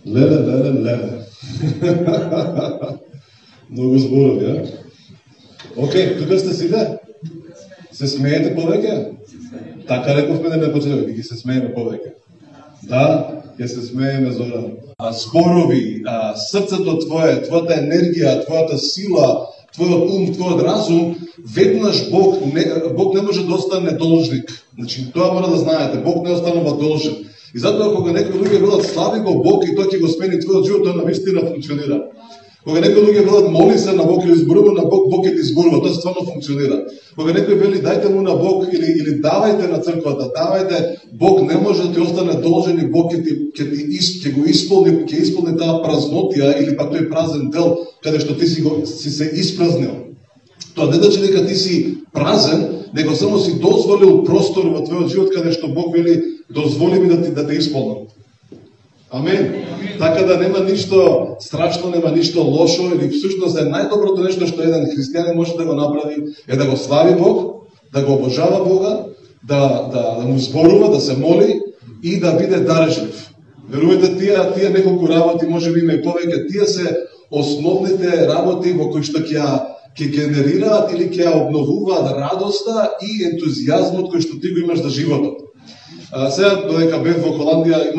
Леле. Многу зборови, а? Океј, тука сте сите? Се смеете повеќе? Така рековме да не почнеме, ќе се смееме повеќе. Да, ќе се смееме, Зоран. Зборови, срцето твое, твојата енергија, твојата сила, твојот ум, твојот разум, веднаш Бог не може да остане должник. Значи, тоа мора да знаете, Бог не останува должен. И затоа кога некои луѓе велат слави го Бог и тој ќе го смени твојот живот, тоа навистина функционира. Кога некои луѓе велат моли се на Бог или зборува на Бог, Бог ќе ти зборува, тоа стварно функционира. Кога некој вели дајте му на Бог или давајте на црквата, давајте, Бог не може да ти остане должен и Бог ќе го исполни таа празнотија или пак тој празен дел каде што ти си се испразнил. Тоа не значи дека ти си празен, него само си дозволил простор во твојот живот каде што Бог вели дозволи ми да те исполнам. Амен. Така да нема ништо страшно, нема ништо лошо, или всушност е најдоброто нешто што еден христијанин може да го направи е да го слави Бог, да го обожава Бога, да му зборува, да се моли и да биде дарежлив. Верувате, тие неколку работи, може би има и повеќе, тие се основните работи во кои што ќе генерираат или ќе обновуваат радоста и ентузијазмот кој што ти го имаш за животот. Сега, додека бев во Холандија,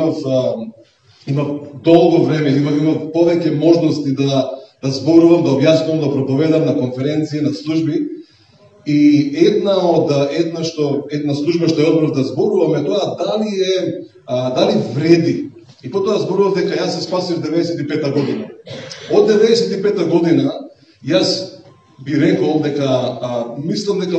имав долго време, имав повеќе можности да зборувам, да објаснувам, да проповедам на конференции, на служби. И една служба што ја одбрав да зборувам е тоа дали вреди. И потоа зборував дека јас се спасив 95-та година. Од 95-та година јас би рекол дека мислам дека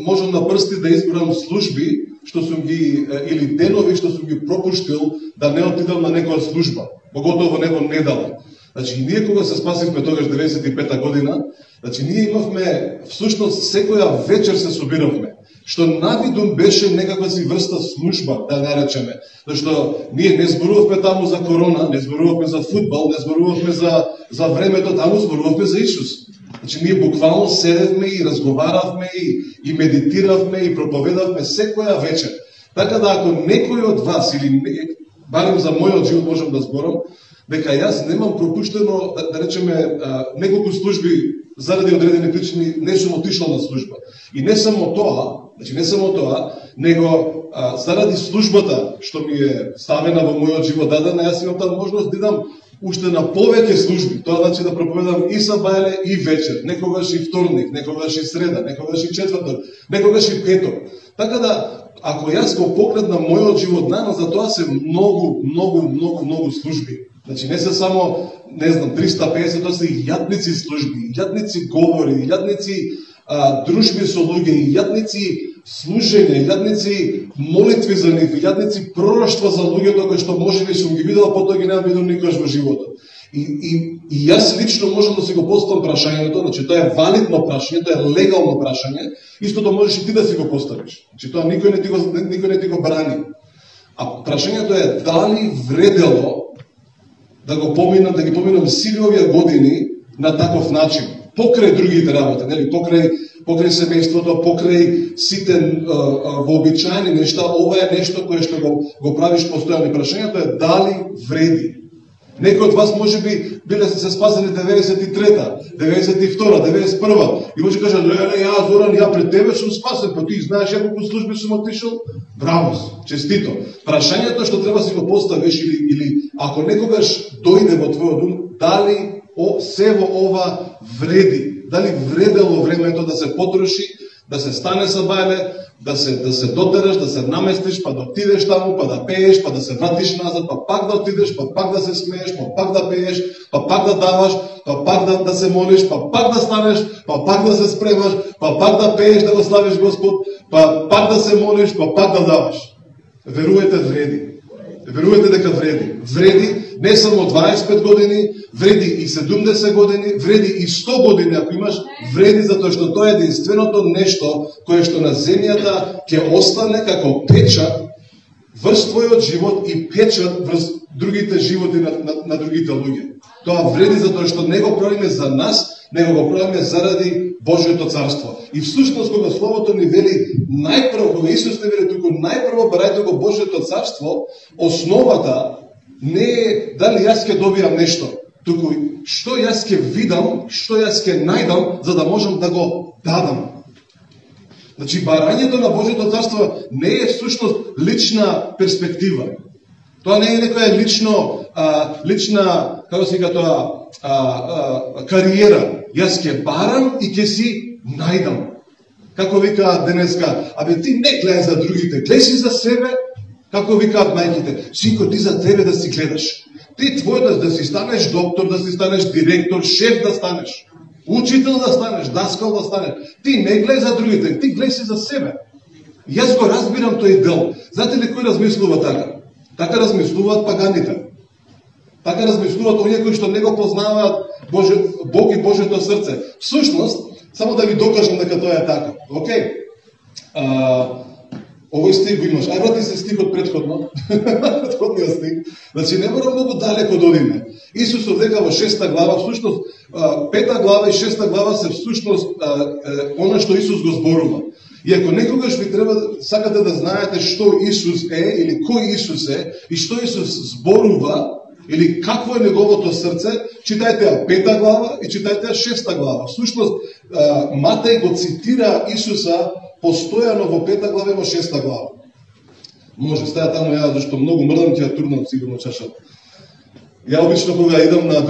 можам на прсти да изборам служби што сум ги или денови што сум ги пропуштил да не отидам на некоја служба, поготово во некоја недела. Значи ние кога се спасивме тогаш 95-та година, значи ние имавме всушност секоја вечер се собиравме, што навидум беше некаква си врста служба, да наречеме. Зашто ние не зборувавме таму за корона, не зборувавме за фудбал, не зборувавме за времето, таму зборувавме за Исус. Значи ние буквално седевме и разговаравме и медитиравме и проповедавме секоја вечер. Така да ако некој од вас или барем за мојот живот можам да зборам, дека јас немам пропуштено, да речеме, неколку служби заради одредени причини не сум отишол на служба. И не само тоа, него заради службата што ми е ставена во мојот живот дадена, јас имам таа можност да идам уште на повеќе служби. Тоа значи да проповедам и сабајле и вечер, некогаш и вторник, некогаш и среда, некогаш и четврток, некогаш и петок. Така да, ако јас го погледнам мојот живот наназад, за тоа се многу служби. Значи не се само, не знам, 350, тоа се и јатници служби, јатници говори, јатници дружби со луѓе, јатници служење, јатници молитви за нив, јатници пророштва за луѓето кои што можеби сум ги видел, потоа ги немам видел никогаш во животот. И јас лично можам да си го поставам прашањето, значи тоа е валидно прашање, тоа е легално прашање, истото можеш и ти да си го поставиш. Значи тоа никој не ти го брани. А прашањето е дали вредело да ги поминам сите овие години на таков начин, покрај другите работи, нели, покрај семејството, покрај сите вообичаени нешта, ова е нешто кое што го правиш постојано. Прашањето е дали вреди. Некои од вас можеби биле се спасени 93-та, 92-та, 91-та и може кажа, леле, Зоран, пред тебе сум спасен, па ти знаеш колку служби сум отишол? Браво, честито. Прашањето што треба си го поставиш или ако некогаш дојде во твојот ум, дали сево ова вреди, дали вредело времето да се потроши, да се стане сабајле, да се дотераш, да се наместиш, па да отидеш таму, па да пееш, па да се вратиш назад, па пак да отидеш, па пак да се смееш, па пак да пееш, па пак да даваш, па пак да се молиш, па пак да станеш, па пак да се спремаш, па пак да пееш, да го славиш Господ, па пак да се молиш, па пак да даваш. Верувате вреди. Верувате дека вреди. Вреди не само 25 години, вреди и 70 години, вреди и 100 години, ако имаш, вреди затоа што тоа е единственото нешто кое што на земјата ќе остане како печат врз твојот живот и печат врз другите животи на другите луѓе. Тоа вреди затоа што не го правиме за нас, него го правиме заради Божјото царство. И всушност кога Словото ни вели најпрво, кога Исус ни вели туку најпрво барајте го Божјото царство, основата не е дали јас ќе добијам нешто, туку што јас ќе видам, што јас ќе најдам, за да можам да го дадам. Значи, барањето на Божјото царство не е всушност лична перспектива. Тоа не е некоја лична, како се вика тоа, кариера. Јас ќе барам и ќе си најдам. Како викаат денеска, абе ти не гледај за другите, гледај си за себе, како викаат мајките, синко ти за тебе да си гледаш. Ти твојата да си станеш доктор, да си станеш директор, шеф да станеш, учител да станеш, даскал да станеш. Ти не гледај за другите, ти гледај си за себе. Јас го разбирам тој дел. Знаете ли кој размислува така? Така размислуваат паганите. Така размислуваат оние кои што не го познаваат Бог и Божјото срце. Всушност, само да ви докажам дека тоа е така. Океј? Овој стих го имаш. Ај врати се стихот предходно. Предходниот стих. Значи не мора многу далеко да одиме. Исусов дека во 6 глава, всушност 5 глава и 6 глава се всушност она што Исус го зборува. И ако некогаш ви треба сакате да знаете што Исус е или кој Исус е и што Исус зборува или какво е неговото срце, читајте 5 глава и читајте 6 глава. Всушност Матеј го цитира Исуса постојано во 5 глава и во 6 глава. Може, стаја таму ја, зашто многу мрдам ќе ја турнам сигурно чашата. Ја обично кога идам на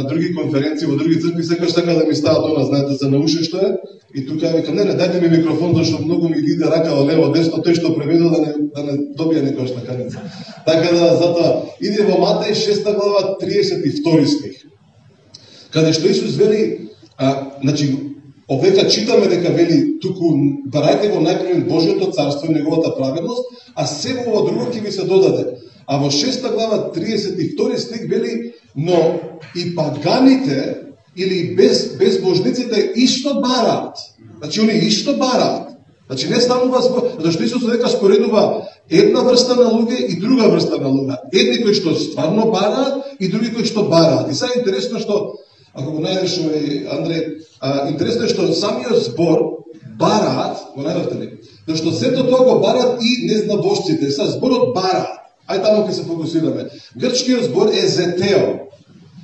други конференции во други цркви, секогаш така да ми стават она, знаете, за науше што е, и тука ја викам, не, дајте ми микрофон, зашто многу ми иде рака во лево, десно, тој што преведува да не добие некоја штаканица. Така да, затоа, иде во Матеј 6 глава 32 стих, каде што Исус вели, значи, овека читаме дека вели, туку барајте го најпред Божјото царство и неговата праведност, а се во друго ќе ви се додаде. А во 6 глава 32 стих вели, но и паганите или безбожниците исто бараат. Значи, они исто бараат. Значи, не станува збор, зашто Исус дека споредува една врста на луѓе и друга врста на луѓе. Едни кои што стварно бараат и други кои што бараат. И сега е интересно што, ако го најдеш овој Андреј, интересно е што самиот збор бараат, го најдовте ли? Зашто сето тоа го бараат и незнабожците. Сега зборот бараат. Ај таму ќе се фокусираме. Грчкиот збор е зетео.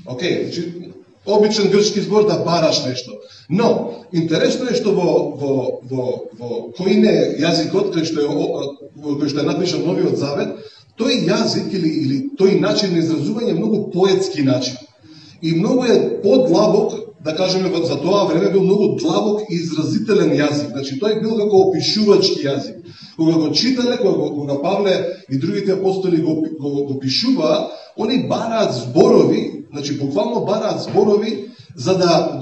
Океј, значи обичен грчки збор да бараш нешто. Но интересно е што во кој не јазикот кој што е напишан Новиот Завет, тој јазик или тој начин на изразување е многу поетски начин. И многу е подлабок, да кажеме за тоа време бил многу длабок и изразителен јазик. Значи тој бил како опишувачки јазик. Кога го читале, кога Павле и другите апостоли го пишуваа, они бараат зборови, значи буквално бараат зборови за да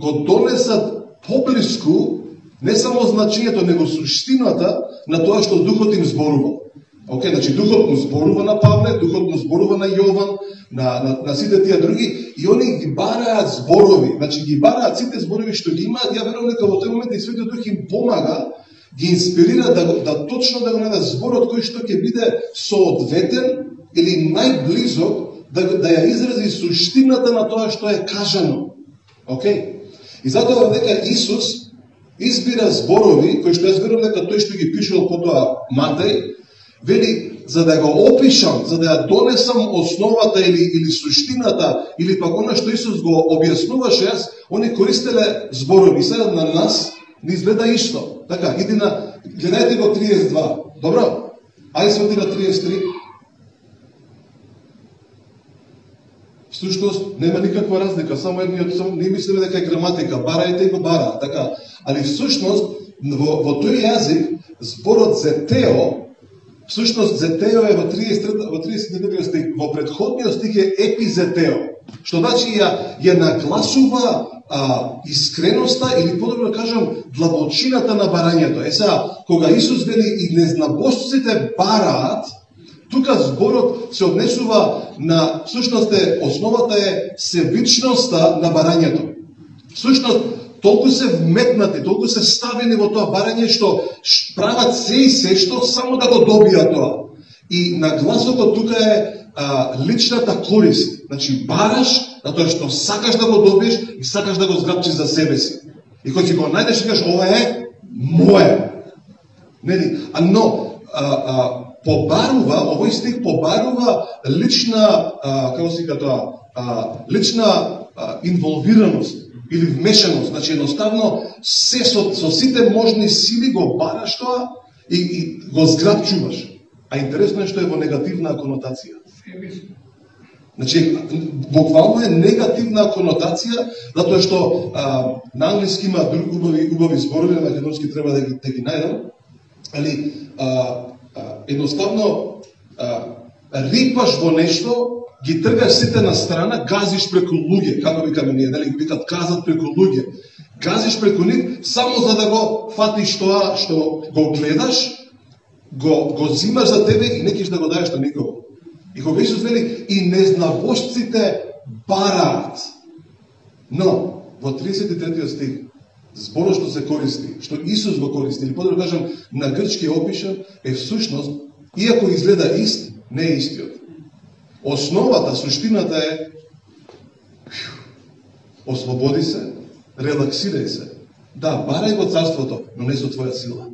го донесат поблиску не само значењето, него суштината на тоа што Духот им зборува. Океј, значи Духот му зборува на Павле, Духот му зборува на Јован, на сите тие други, и они ги бараат зборови, значи ги бараат сите зборови што ги имаат. Ја верувам дека во тој момент и Светиот Дух им помага, ги инспирира да точно да го најдат зборот кој што ќе биде соодветен или најблизок да ја изрази суштината на тоа што е кажано. Океј? И затоа дека Исус избира зборови кои што јас верувам дека тој што ги пишувал потоа Матеј, вели, за да го опишам, за да ја донесам основата или суштината, или пак она што Исус го објаснуваше, они користеле зборови. Сега на нас не изгледа исто. Така, иди гледајте го 32. Добро? Ајде свати на 33. Всушност, нема никаква разлика, само не мислиме дека е граматика, барајте и го бара, така. Али всушност, во тој јазик, зборот зетео, всушност зетео е во 33 стих, во предходниот стих е епизетео, што значи ја нагласува искреноста или подобро да кажам длабочината на барањето. Сега, кога Исус вели и незнабожците бараат, тука зборот се однесува на, всушност основата е себичноста на барањето. Всушност, толку се вметнати, толку се ставени во тоа барање, што прават се и се, што само да го добијат тоа. И нагласото тука е личната корист. Значи, бараш, затоа што сакаш да го добиеш и сакаш да го зграбчиш за себе си. И кој ќе го најдеш и кажеш, ова е моје. Нели? Но, побарува, овој стих побарува лична, како се вика тоа, лична инволвираност или вмешаност. Значи едноставно се со сите можни сили го бараш тоа и го зграбчуваш. А интересно е што е во негативна конотација. Значи, буквално е негативна конотација, затоа што на англиски има други убави зборови, на македонски треба да ги најдам, али едноставно рипаш во нешто, ги тргаш сите на страна, газиш преку луѓе, како викаме ние, дали ги викат казат преку луѓе. Газиш преку нив само за да го фатиш тоа што го гледаш, го зимаш за тебе и не киш да го даеш на никого. И кога Исус вели, и незнабожците бараат. Но, во 33 стих, зборот што се користи, што Исус го користи, или подобро кажам, на грчки опишан, е всушност, иако изгледа ист, не е истиот. Основата, суштината е ослободи се, релаксирај се. Да, барај го царството, но не со твоја сила.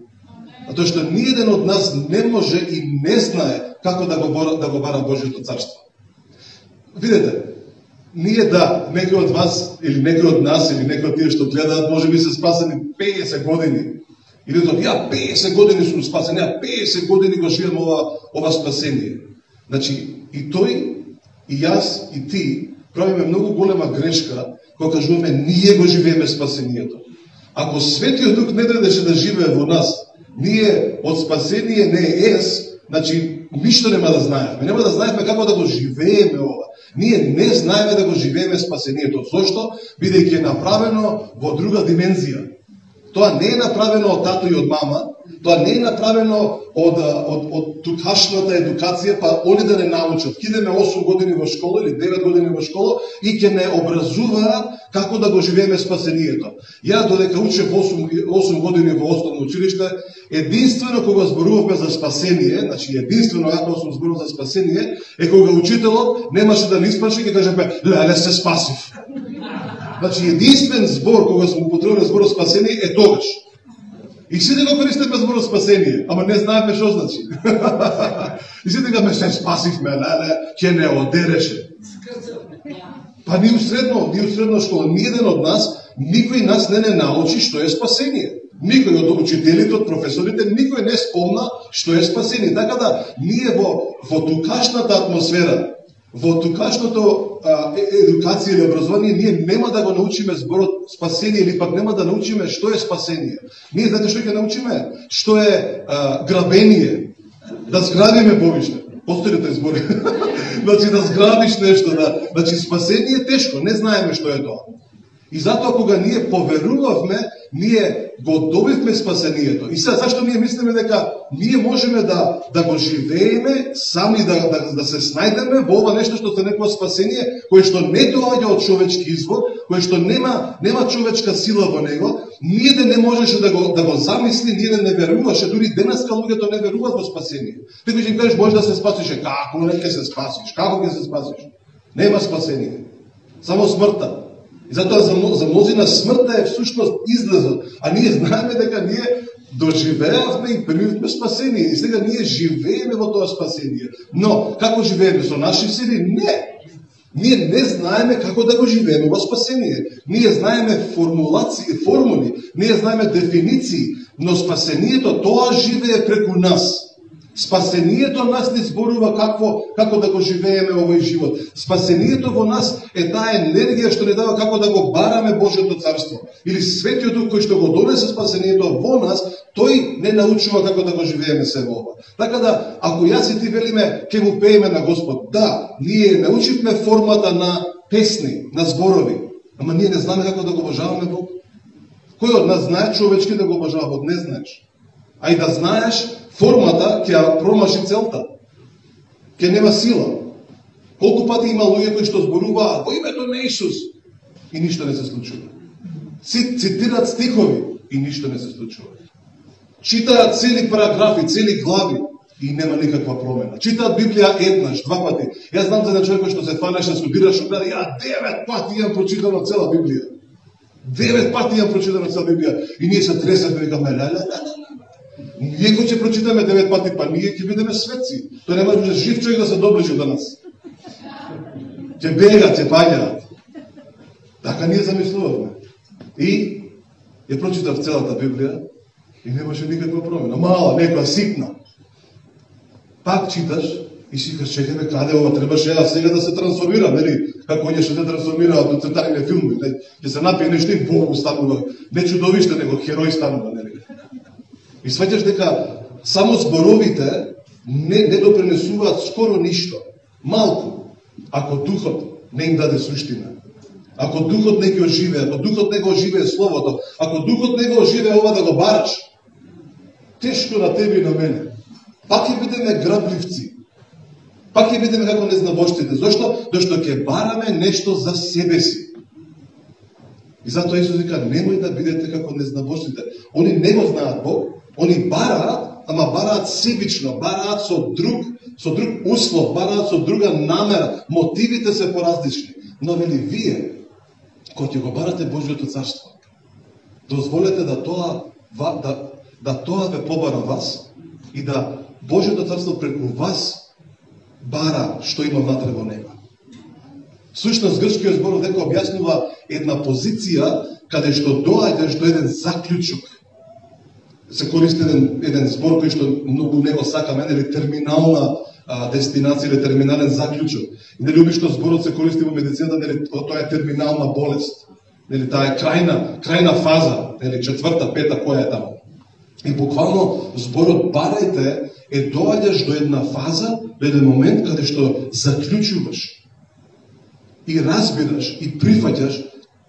Затоа што ниеден од нас не може и не знае како да го бара Божјото царство. Видете, ние некој од вас, или некој од нас, или некој од тие што гледаат, може би се спасени 50 години. Или тоа, ја 50 години сум спасен, ја 50 години го живеам ова спасение. Значи, и тој, и јас, и ти, правиме многу голема грешка, кога кажуваме, ние го живееме спасението. Ако Светиот Дух не дојдеше да живее во нас, ние од спасение не ес, значи, ништо нема да знаеме. Нема да знаеме како да го живееме ова. Ние не знаеме да го живееме спасението. Зошто? Бидејќи е направено во друга димензија. Тоа не е направено од тато и од мама, тоа не е направено од тукашната едукација, па они да не научат. Кидеме 8 години во школа или 9 години во школа и ќе не образуваат како да го живееме спасението. Ја додека учев 8 години во основно училиште, единствено кога зборувавме за спасение, значи единствено ако сум зборувал за спасение, е кога учителот немаше да ни испраши и ќе кажеме, леле се спасив. Значи единствен збор кога сум употребил зборот спасение е тогаш. И сите го користиме зборот спасение, ама не знаеме што значи. И сите кажеме се спасивме, леле, ќе не одереше. Па ни у средно школа, ниеден од нас, никој нас не научи што е спасение. Никој од учителите, од професорите, никој не спомна што е спасение. Така да, ние во тукашната атмосфера, во тукашното едукација или образование, ние нема да го научиме зборот спасение или пак нема да научиме што е спасение. Ние знаете што ќе научиме? Што е грабение. Да зграбиме повише. Постои тој збор. Значи да зграбиш нешто, значи спасение е тешко, не знаеме што е тоа. И затоа кога ние поверувавме, ние го добивме спасението. И сега зашто ние мислиме дека ние можеме да го живееме сами да се снајдеме во ова нешто што се некоја спасение, кое што не доаѓа од човечки извор, кое што нема човечка сила во него, ние да не можеше да го замисли, ние да не веруваше, дури денеска луѓето не веруваат во спасение. Ти ќе им кажеш може да се спасиш, како не ќе се спасиш? Како ќе се спасиш? Нема спасение. Само смртта. И затоа за мнозина смртта е всушност излезот. А ние знаеме дека ние доживеавме и примивме спасение. И сега ние живееме во тоа спасение. Но, како живееме? Со наши сили? Не. Ние не знаеме како да го живееме во спасение. Ние знаеме формули, ние знаеме дефиниции, но спасението тоа живее преку нас. Спасението нас не зборува како да го живееме овој живот. Спасението во нас е таа енергија што ни дава како да го бараме Божјото царство. Или Светиот Дух кој што го донесе спасението во нас, тој не научува како да го живееме се во ова. Така да, ако јас и ти велиме ќе му пееме на Господ, да, ние научивме формата на песни, на зборови, ама ние не знаеме како да го обожаваме Бог. Кој од нас знае човечки да го обожава Бог? Не знаеш. А и да знаеш, формата ќе ја промаши целта. Ќе нема сила. Колку пати има луѓе кои што зборуваат во името на Исус и ништо не се случува. Цитираат стихови и ништо не се случува. Читаат цели параграфи, цели глави и нема никаква промена. Читаат Библија еднаш, два пати. Јас знам за човек кој што се фанеше, студираш, гледа, ја 9 пати имам прочитано цела Библија. 9 пати имам прочитано цела Библија и ние се тресевме и викаме, Ние кој ќе прочитаме 9 пати, па ние ќе бидеме светци. Тој не може жив човек да се доближи до нас. Ќе бегат, ќе паѓаат. Така ние замислуваме. И ја прочитав целата Библија и немаше никаква промена. Мала, некоја ситна. Пак читаш и си кажеш, чекаме, каде ова требаше сега да се трансформира, нели? Како оние што се трансформираат од цртаните филми, ќе се напие нешто и Бог станува, не чудовиште, него херој станува, нели? И сваќаш дека само зборовите не допренесуваат скоро ништо, малку, ако духот не им даде суштина. Ако духот не ги оживее, ако духот не го оживее словото, ако духот не го оживее ова да го бараш, тешко на тебе и на мене. Пак ќе бидеме грабливци. Пак ќе бидеме како незнабожците. Зошто? Зашто ќе бараме нешто за себе си. И затоа Исус вика, немој да бидете како незнабожците. Они не го знаат Бог, они бараат, ама бараат себично, бараат со друг услов, бараат со друга намера. Мотивите се поразлични. Но вели вие, кој ќе го барате Божјото царство, дозволете да тоа ве побара вас и да Божјото царство преку вас бара што има внатре во него. Всушност, грчкиот збор дека објаснува една позиција каде што доаѓаш до еден заклучок. Се користи еден збор кој што многу него сакаме, или терминална дестинација или терминален заклучок. И нели обично зборот се користи во медицината, нели тоа е терминална болест. Нели таа е крајна фаза, нели четврта, пета, која е таму. И буквално зборот барајте е доаѓаш до една фаза, до еден момент каде што заклучуваш и разбираш и прифаќаш,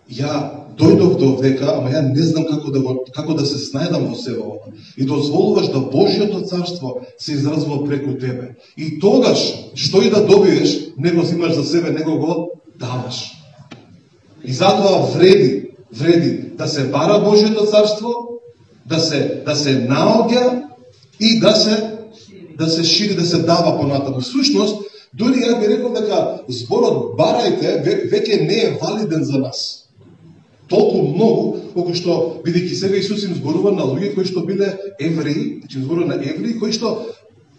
ја дојдов до века, ама ја не знам како да се снајдам во себе ова. И дозволуваш да Божјото царство се изразува преку тебе. И тогаш, што и да добиеш, не го зимаш за себе, него го даваш. И затоа вреди да се бара Божјото царство, да се наоѓа и да се шири, да се дава понатаму. Всушност, дури ја би рекол дека зборот барајте веќе не е валиден за нас. Толку многу, колку што, бидејќи сега Исус им зборува на луѓе кои што биле евреи, значи им зборува на евреи кои што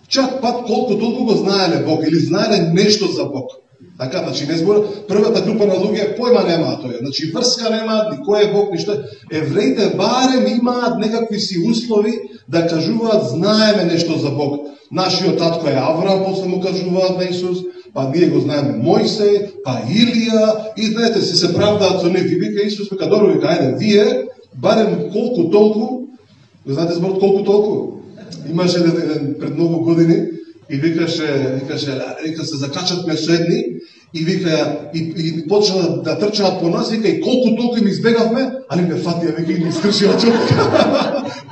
чак пат колку толку го знаеле Бог или знаеле нешто за Бог. Така, значи не зборува, првата група на луѓе појма немаат тој, значи врска немаат, ни кој е Бог, ништо. Евреите барем имаат некакви си услови да кажуваат знаеме нешто за Бог. Нашиот татко е Авраам, после му кажуваат на Исус, па ние го знаеме Мојсей, па Илија, и знаете, се правдаат со нив. И вика Исус, вика, добро, вика, ајде, вие, барем колку толку, знаете зборот колку толку? Имаше еден пред многу години, и викаше, се закачатме со едни, и вика, и почна да трчаат по нас, вика, и колку толку им избегавме, али ме фатија, вика, и не искршија човек.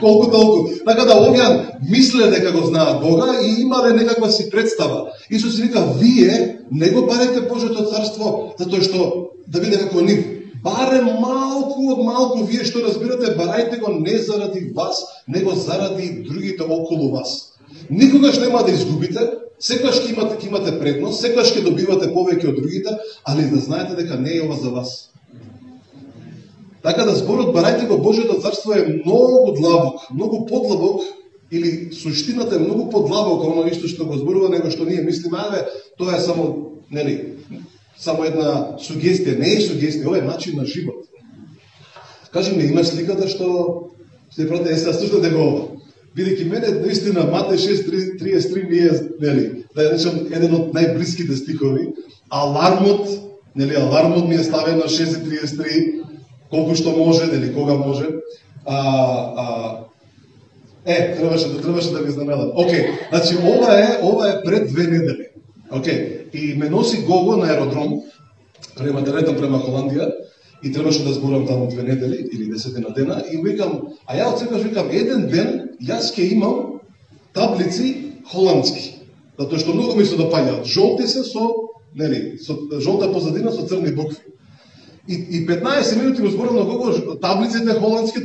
Колку толку. Така да овие мислеле дека го знаат Бога и имале некаква си представа. Исус вика, вие не го барете Божјото царство, затоа што да биде како нив. Барем малку од малку, вие што разбирате, барајте го не заради вас, него заради другите околу вас. Никогаш нема да изгубите, секогаш ќе имате предност, секогаш ќе добивате повеќе од другите, али да знаете дека не е ова за вас. Така да зборот барајте го Божјото царство е многу длабок, многу подлабок, или суштината е многу подлабока оно ништо што го зборува него што ние мислиме, тоа е само, нели, само една сугестија, не е сугестија, ова е начин на живот. Кажи ми, имаш сликата што се прате, сега слушате го ова. Бидејќи мене наистина Матеј 6:33 ми е, нели, да ја речам еден од најблиските стихови, алармот ми е ставен на 6:33, колку што може, нели, кога може. Требаше да ви изненадам. Океј, значи ова е пред 2 недели. Океј, и ме носи Гого на аеродром, према Холандија, и требаше да зборам таму 2 недели или 10 дена, и викам, а ја од секогаш викам, еден ден јас ќе имам таблици холандски, затоа што многу ми се допаѓаат. Жолти се со, нели, со жолта позадина со црни букви. И 15 минути му зборам на Гого, таблиците холандски.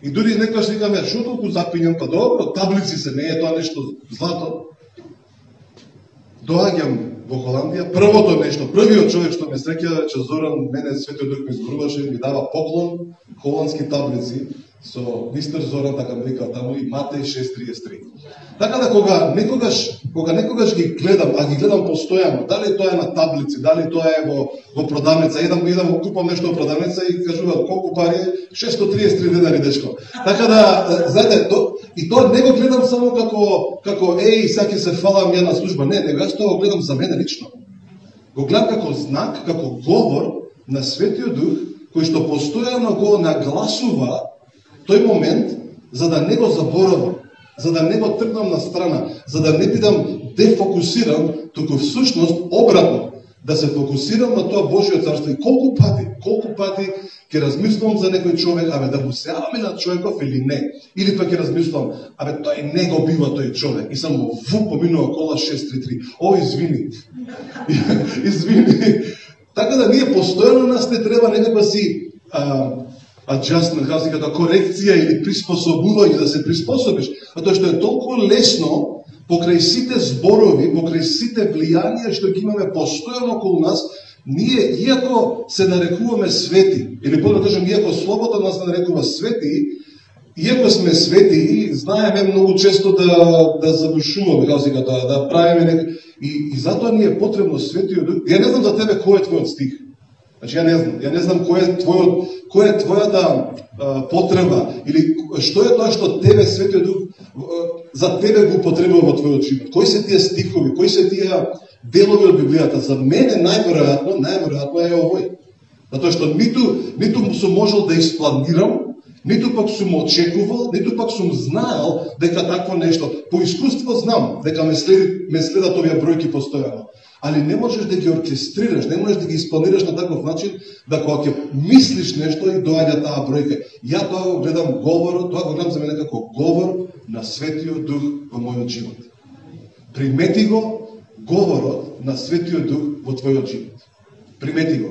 И дури некојаш викаме, што толку запинјам, па добро, таблици се, не е тоа нешто злато. Доаѓам во Холандија, првиот човек што ме среќа, че Зоран, мене Светиот Дух ми зборуваше, ми дава поклон, холандски таблици, со мистер Зоран, така ми викал таму, и Матеј 6:33. Така да кога некогаш ги гледам, а ги гледам постојано, дали тоа е на таблици, дали тоа е во продавница, идам купам нешто во продавница и кажуваат колку пари е, 633 денари, дечко. Така да, знаете, и тоа не го гледам само како сега ќе се фалам ја на служба, не, него јас тоа го гледам за мене лично. Го гледам како знак, како говор на Светиот Дух, кој што постојано го нагласува тој момент, за да не го заборавам, за да не го тргнам на страна, за да не бидам дефокусиран, туку всушност обратно, да се фокусирам на тоа Божјо царство. И колку пати ќе размислувам за некој човек, да му се јавам на човеков или не, или пак ќе размислувам, тој не го бива тој човек, и само поминува кола 633. О, извини. Извини. Така да ние постојано нас не треба некаква си adjustment, како корекција или приспособување, да се приспособиш, затоа што е толку лесно покрај сите зборови, покрај сите влијанија што ги имаме постојано околу нас, ние, иако се нарекуваме свети, или подобро кажем, иако слободно нас нарекува свети, иако сме свети, знаеме многу често да забушуваме, да правиме и затоа ни е потребно Светиот Дух. Ја не знам за тебе кој е твојот стих. Значи, ја не знам кој е твојата потреба, или што е тоа што тебе Светиот Дух за тебе го употребува во твојот живот. Кои се тие стихови, кои се тие делови од Библијата? За мене најверојатно е овој. Затоа што ниту сум можел да испланирам, ниту пак сум очекувал, ниту пак сум знаел дека такво нешто. По искуство знам дека ме следат овие бројки постојано. Али не можеш да ги оркестрираш, не можеш да ги испланираш на таков начин, да кога ќе мислиш нешто и доаѓа таа бројка. Ја тоа го гледам говорот, тоа го гледам за мене како говор на Светиот Дух во мојот живот. Примети го говорот на Светиот Дух во твојот живот. Примети го.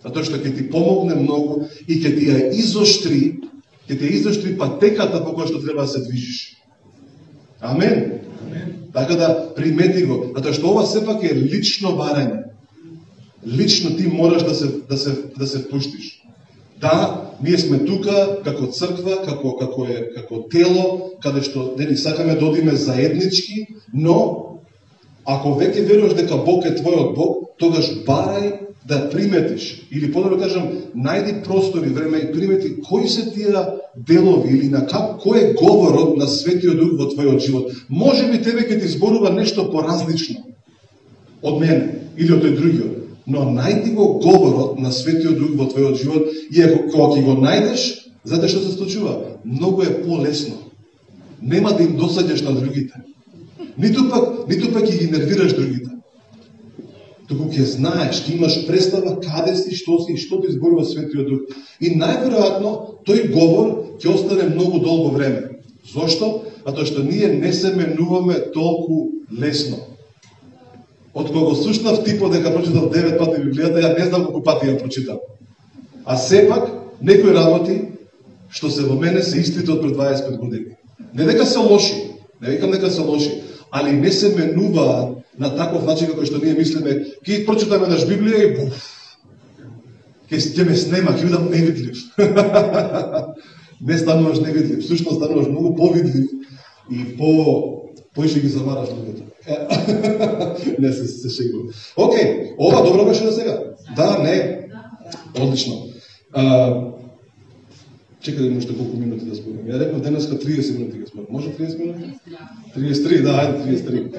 Затоа што ќе ти помогне многу и ќе ти ја изоштри патеката по која што треба да се движиш. Амен. Така да примети го, затоа што ова сепак е лично барање. Лично ти мораш да се впуштиш. Да, ние сме тука како црква, како тело, каде што сакаме да одиме заеднички, но ако веќе веруваш дека Бог е твојот Бог, тогаш барај да приметиш, или подобро кажам, најди простор и време и примети кои се тие делови или на кој е говорот на Светиот Дух во твојот живот. Може би тебе ќе ти зборува нешто поразлично од мене или од тој другиот, но најди го говорот на Светиот Дух во твојот живот и кога ќе го најдеш, знаете што се случува? Многу е полесно. Нема да им досаѓаш на другите. Ниту пак ќе ги нервираш другите. Туку ќе знаеш, ќе имаш представа каде си, што ти зборува Светиот Дух. И најверојатно тој говор ќе остане многу долго време. Зошто? Затоа што ние не се менуваме толку лесно. Од кога го слушнав типот дека прочитав 9 пати Библијата, ја не знам колку пати ја прочитав. А сепак, некои работи што се во мене се истите од пред 25 години. Не дека се лоши, не викам дека се лоши, али не се менуваат на таков начин како што ние мислиме. Ќе прочитаме наш Библија и ќе ме снема, ќе бидам невидлив. Не стануваш невидлив, всушност стануваш многу повидлив и поише ги замараш луѓето. Не се шегувам. Океј, ова добро беше до сега. Да, не. Одлично. Чекај да уште колку минути да зборам. Ја реков денеска 30 минути да зборам. Може 30 минути? 33, да, ајде 33.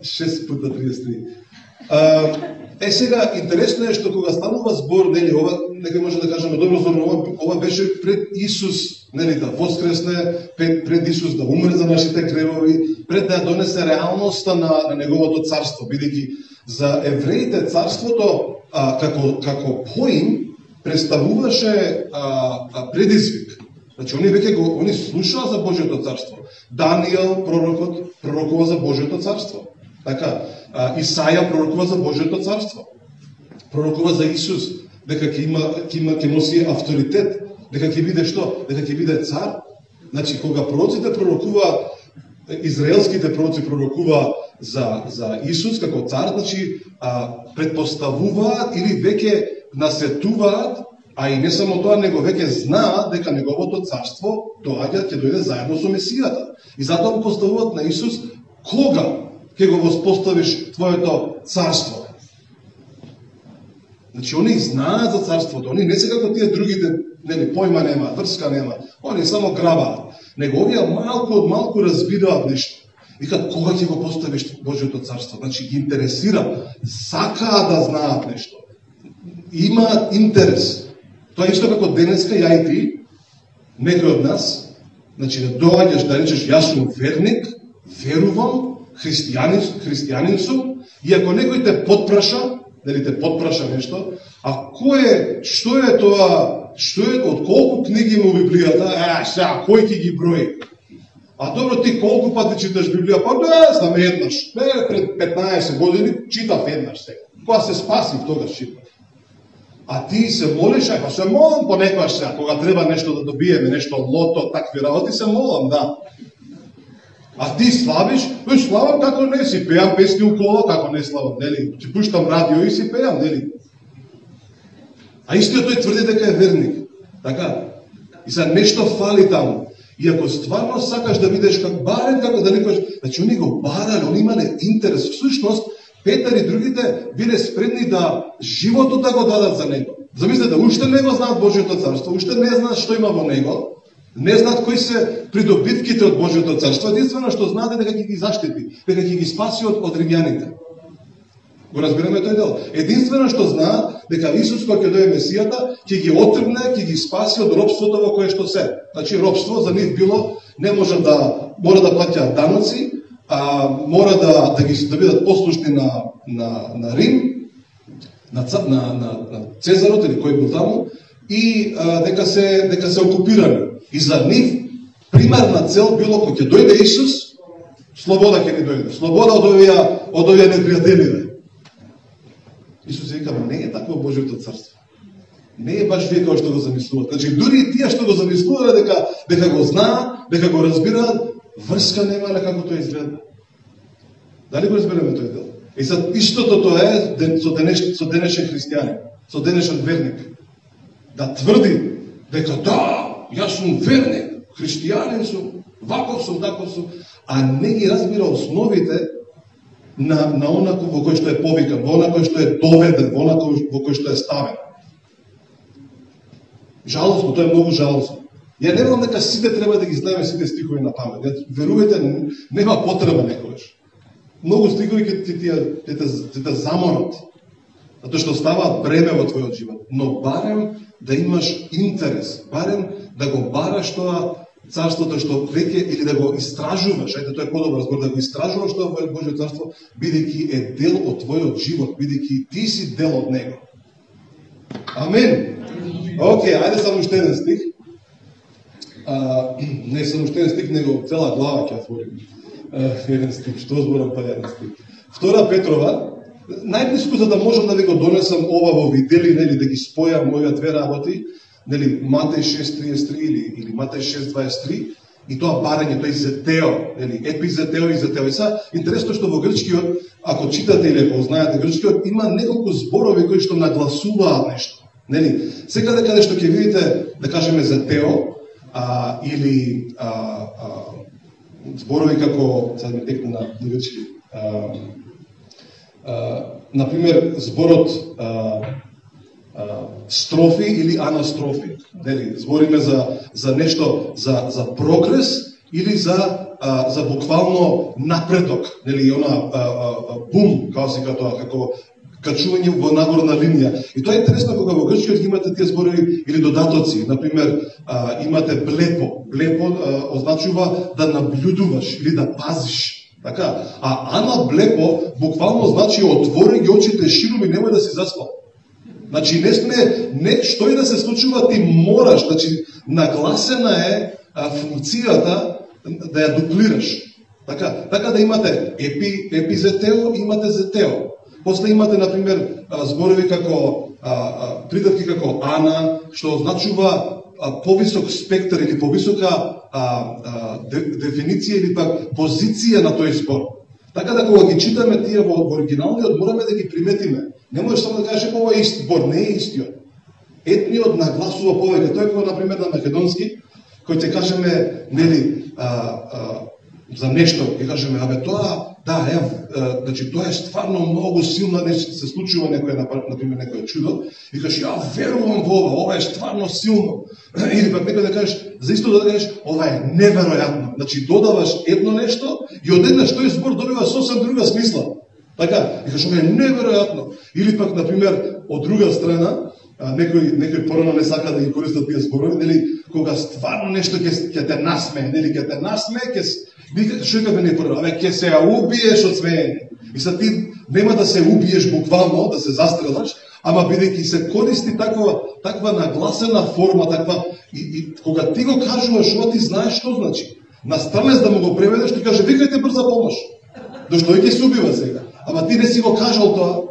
6 пута 33. Сега, интересно е што кога станува збор, ова, некој може да кажеме добро збор, ова беше пред Исус, да воскресне, пред Исус да умре за нашите гревови, пред да ја донесе реалноста на неговото царство, бидејќи за евреите царството како поим представуваше предизвик. Значи, они слушаа за Божјото царство. Даниел, пророкот, пророкува за Божјото царство. Така, Исаја пророкува за Божјото царство. Пророкува за Исус, дека ќе носи авторитет, дека ќе биде што? Дека ќе биде цар. Значи, кога пророците пророкуваат, израелските пророци пророкуваат за Исус како цар, значи, предпоставуваат или веќе насетуваат А и не само тоа, него веќе знаат дека неговото царство ќе дојде заедно со Месијата. И затоа го поставуваат на Исус кога ќе го воспоставиш твоето царство. Значи, они знаат за царството, они не се како тие другите, нели, појма нема, врска нема, они само грабаат. Него овие малку од малку разбираат нешто. Викаат, кога ќе го поставиш Божјото царство? Значи, ги интересира, сакаат да знаат нешто. Имаат интерес. Тоа исто како денеска, ја и ти, некој од нас, значи, да доаѓаш да речеш, јас сум верник, верувам, христијанин сум, и ако некој те подпраша, дали те подпраша нешто, а што е тоа, од колку книги има Библијата, сега, кој ќе ги брои? А добро, ти колку пати читаш Библија? Па не знам, еднаш. Пред 15 години читав еднаш сега. Кога се спасив, тогаш читав. А ти се молиш, па се молам понекогаш сега, кога треба нешто да добиеме, нешто лото, такви работи, се молам, да. А ти славиш, славам како не си, пеам песни у кола, како не славам, нели? Ти пуштам радио и си пеам, нели? А истиот тој тврди дека е верник. Така? И сега нешто фали таму. И ако стварно сакаш да видиш како барем како да некој, значи они го барале, они имале интерес. Всушност, Петар и другите биле спредни да животот да го дадат за него. Замислете, уште не го знаат Божјото царство, уште не знаат што има во него, не знаат кои се придобитките од Божјото царство, единствено што знаат е дека ќе ги заштити, дека ќе ги спаси од римјаните. Го разбираме тој дел. Единствено што знаат дека Исус кога ќе дојде Месијата, ќе ги отргне, ќе ги спаси од робството во кое што се. Значи робство за нив било не може мора да плаќаат даноци, мора да бидат послушни на Рим, на Цезарот или кој бил таму, и дека се окупирани. И за нив примерна цел било кога ќе дојде Исус, слобода ќе ни дојде. Слобода од овие непријателиве. Исус вика, не е такво Божјото царство. Не е баш вие како што го замислувате. Значи, дури и тие што го замислувале дека го знаат, дека го разбираат, врска немале како тоа изгледа. Дали го разбераме тој дел? И за истото тоа е со денешен христијанин, со денешен верник. Да тврди дека да, јас сум верник, христијанин сум, ваков сум, таков сум, а не ги разбира основите на онако во кој што е повикан, во онако што е доведен, во онако во кој што е ставен. Жалосно, тоа е многу жалосно. Ја не верувам дека сите треба да ги знаеме сите стихови на памет. Верувајте, нема потреба некогаш. Многу стихови ќе те заморат, затоа што ставаат бреме во твојот живот. Но барем да имаш интерес, барем да го бараш тоа царството што веќе, или да го истражуваш, тоа е подобар збор, да го истражуваш тоа во Божјо царство, бидејќи е дел од твојот живот, бидејќи ти си дел од него. Амен. Океј, ајде само уште еден стих. Не само уште еден стих, него цела глава ќе отворим. Еден стих, што зборам па еден стих. 2 Петрова, најблиску за да можам да ви го донесам ова во видели, нели, да ги спојам овие две работи, нели, Матеј 6:33 или Матеј 6:23, и тоа барање, тој зетео, нели, епизетео и зетео. И са, интересно што во грчкиот, ако читате или ако знаете грчкиот, има неколку зборови кои што нагласуваат нешто. Нели, секаде каде што ќе видите, да кажеме зетео, или зборови како, сега ми текна на грчки, например, зборот строфи или анастрофи. Нели, збориме за нешто, за прогрес или за буквално напредок. Нели, она бум, како се тоа, како качување во нагорна линија. И тоа е интересно кога во грчкиот имате тие зборови или додатоци. Например, имате блепо. Блепо означува да наблюдуваш или да пазиш. Така? А анаблепо буквално значи отвори ги очите широм и немој да си заспал. Значи, не што и да се случува, ти мораш, значи, нагласена е функцијата да ја дуплираш. Така да имате епизетео, имате зетео. После имате, например, зборови како, придавки како ана, што означува повисок спектар или повисока дефиниција или пак позиција на тој збор. Така да кога ги читаме тие во оригиналниот, мораме да ги приметиме. Не можеш само да кажеш ова е ист збор, не е истиот. етниот нагласува повеќе. Тој кога на пример на македонски, кој ќе кажеме нели за нешто, ќе кажеме абе тоа, да, значи тоа е стварно многу силно нешто се случува некој на пример некој чудо и кажеш ја верувам во ова е стварно силно. Или пак некој да кажеш за исто да кажеш ова е неверојатно. Значи додаваш едно нешто и одеднаш тој збор добива сосем друга смисла. Така, и кажеш ова е неверојатно. Или пак на пример од друга страна некој порано не сака да ги користат тие зборови, нели кога стварно нешто ќе те насмее, нели ќе те насмее, што ќе не порано, абе ќе се убиеш од смеење. И са ти нема да се убиеш буквално, да се застрелаш, ама бидејќи се користи таква нагласена форма, и кога ти го кажуваш, ова ти знаеш што значи. Настанеш да му го преведеш, ти каже викајте брза помош. Зашто ќе се убива сега. Ама ти не си го кажал тоа,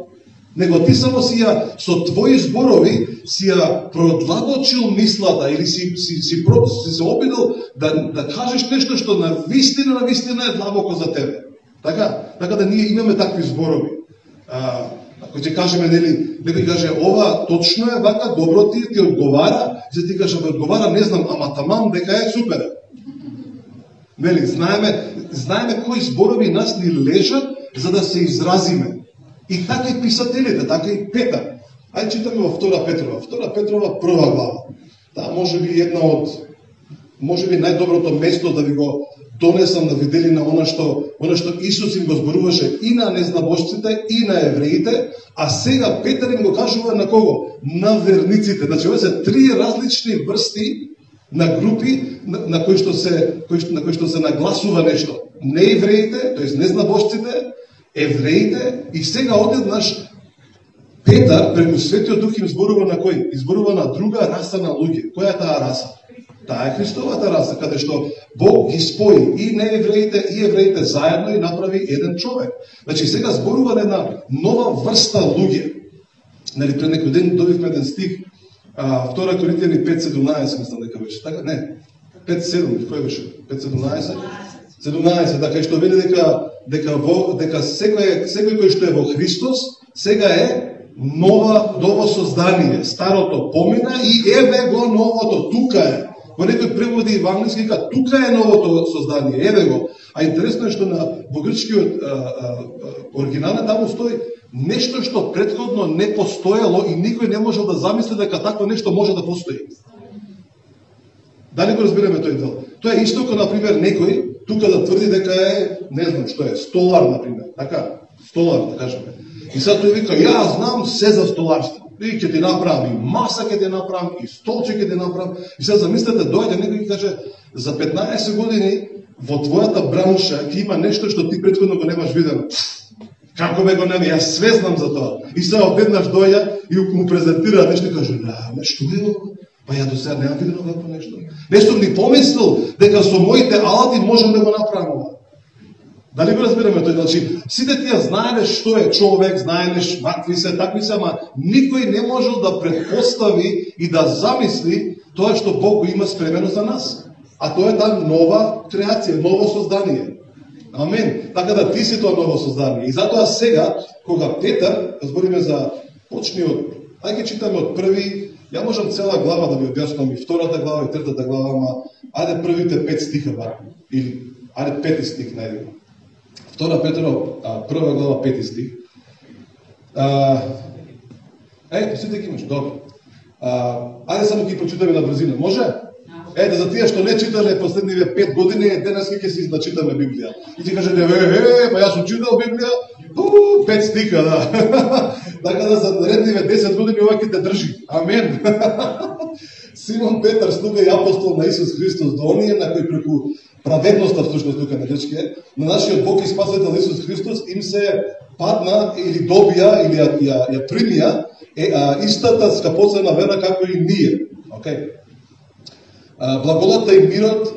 него ти само со твои зборови си ја продлабочил мислата или си се обидел да кажеш нешто што на вистина е длабоко за тебе. Така да ние имаме такви зборови. Ако ќе кажеме, нели, некој каже ова точно е вака, добро ти одговара, се ти каже одговара, не знам, ама тамам дека е супер. Нели, знаеме кои зборови нас ни лежат за да се изразиме. И така и писателите, така и Петар. Ајде читаме во Втора Петрова. Втора Петрова прва глава. Таа може би најдоброто место да ви го донесам да видели на она што Исус им го зборуваше и на незнабожците и на евреите, а сега Петар им го кажува на кого? На верниците. Значи ова се три различни врсти на групи на кои што се нагласува нешто. Не евреите, тоест незнабожците, евреите, и сега одеднаш Петар преку Светиот Дух им зборува на кој? Изборува на друга раса на луѓе. Која е таа раса? Таа е Христовата раса, каде што Бог ги спои и неевреите и евреите заедно и направи еден човек. Значи сега зборува на една нова врста луѓе. Нали, пред некој ден добивме еден стих, 2 Коринтијани 5:17, мислам дека беше. Така, не, 5:7, кој беше? 5:17? 17, така, што вели дека секој кој што е во Христос, сега е ново создание. Старото помина и еве го новото, тука е. Во некој преводи евангелски вика тука е новото создание, еве го. А интересно е што во грчкиот оригинален таму стои нешто што претходно не постоело и никој не можел да замисли дека такво нешто може да постои. Дали го разбираме тој дел? Тоа е исто како, например, некој тука да тврди дека е, не знам што е, столар, например. Така, столар, да кажеме. И сега тој вика, ја знам се за столарство. И ќе ти направам, и маса ќе ти направам, и столче ќе ти направам. И сега замислете, дојде некој и каже, за 15 години во твојата бранша ќе има нешто што ти претходно го немаш видено. Како бе го нема, јас све знам за тоа. И сега одеднаш доја и му презентира нешто и каже, што е ова? Па ја до сега немам видено како нешто. Нешто ни помислил дека со моите алати можам да го направам ова. Дали го разбираме тој? Значи, сите тие знаеле што е човек, знаеле вакви се, такви се, ама никој не можел да предпостави и да замисли тоа што Бог го има спремено за нас. А тоа е таа нова креација, ново создание. Амен. Така да ти си тоа ново создание. И затоа сега, кога Петар, збориме за почни од, ајде читаме од први, ја можам цела глава да ви објаснам и втората глава и третата глава, ама ајде првите 5 стиха бар. Или ајде 5 стих најдемо. Втора Петрова, прва глава, 5 стих. Сите ги имаш, добро. Ајде само ги прочитаме на брзина, може? Ете, за тие што не читале последниве 5 години, денес ќе си изначитаме Библија. И ти кажете, па јас сум читал Библија, 5 стиха, да. Така да за наредниве 10 години ова ќе те држи. Амен. Симон Петар, слуга и апостол на Исус Христос, до оние на кои преку праведноста, всушност тука на грчки, на нашиот Бог и Спасител Исус Христос им се падна или добија или ја примија истата скапоцена вера како и ние. Okay? Благодата и мирот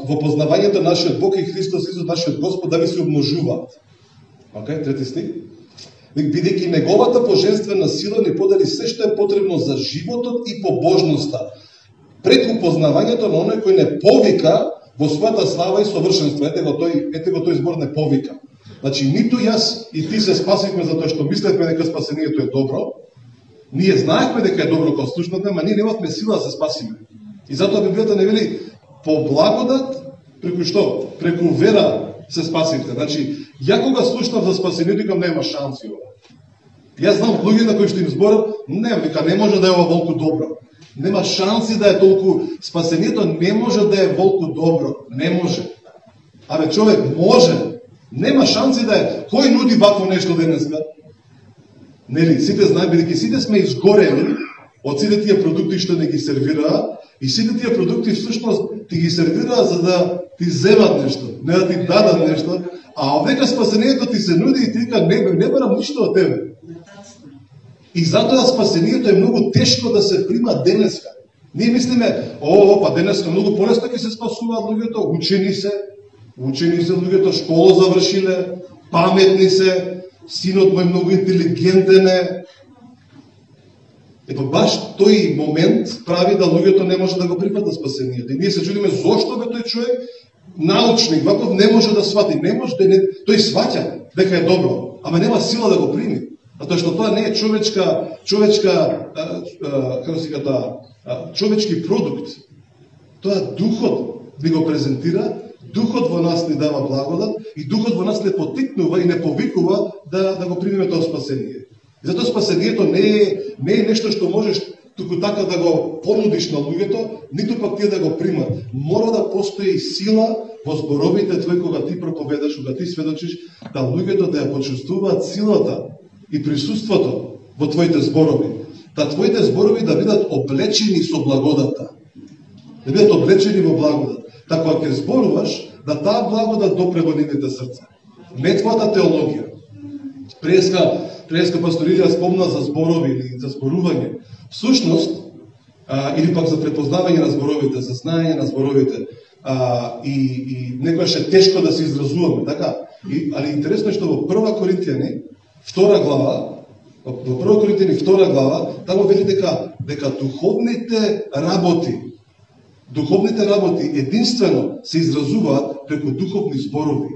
во познавањето на нашиот Бог и Христос Исус, нашиот Господ, да ви се умножуваат. Okay? Трети стих. Бидејќи неговата божествена сила ни подели се што е потребно за животот и побожноста, преку познавањето на оној кој не повика во својата слава и совршенство. Ете го тој збор не повика. Значи, ниту јас и ти се спасивме за тоа што мислевме дека спасението е добро, Ние знаехме дека е добро кога слушнавме, ама ние немавме сила да се спасиме. И затоа Библијата не вели по благодат, преку што? Преку вера се спасите. Значи, ја кога слушнав за спасението, викам нема шанси ова. Јас знам луѓе на кои што им зборам, не може да е ова волку добро. Нема шанси да е толку спасението, не може да е волку добро. Не може. Абе, човек може. Нема шанси да е. Кој нуди вакво нешто денеска? Нели, сите знаат, бидејќи сите сме изгорени од сите тие продукти што не ги сервираа, и сите тие продукти всушност ти ги сервираа за да ти земат нешто, не да ти дадат нешто, а овдека спасението ти се нуди и ти вика не барам ништо од тебе. И затоа спасението е многу тешко да се прима денеска. Ние мислиме, па денеска многу полесно ќе се спасуваат луѓето, учени се луѓето, школа завршиле, паметни се, синот му е многу интелигентен е. Ето баш тој момент прави да луѓето не може да го прифата спасението. И ние се чудиме зошто бе тој човек, научник, ваков не може да свати, не може да не... Тој сваќа дека е добро, ама нема сила да го прими. Затоа што тоа не е човечки продукт. Тоа духот ни го презентира, духот во нас ни дава благодат и духот во нас не потикнува и не повикува да го примиме тоа спасение. И затоа спасението не е нешто што можеш туку така да го понудиш на луѓето, ниту пак тие да го примат. Мора да постои сила во зборовите твои кога ти проповедаш, кога ти сведочиш, да луѓето да ја почувствуваат силата и присуството во твоите зборови. Да твоите зборови да бидат облечени со благодата. Да бидат облечени во благодат. Така ќе зборуваш, да таа благодат допре во нивните срца. Не твојата теологија. Преска пасторија спомна за зборови или за зборување. Всушност, или пак за препознавање на зборовите, за знаење на зборовите, и некојаш е тешко да се изразуваме, така? Али интересно е што во 1 Коринтијани, 2 глава, таму вели дека духовните работи единствено се изразуваат преку духовни зборови.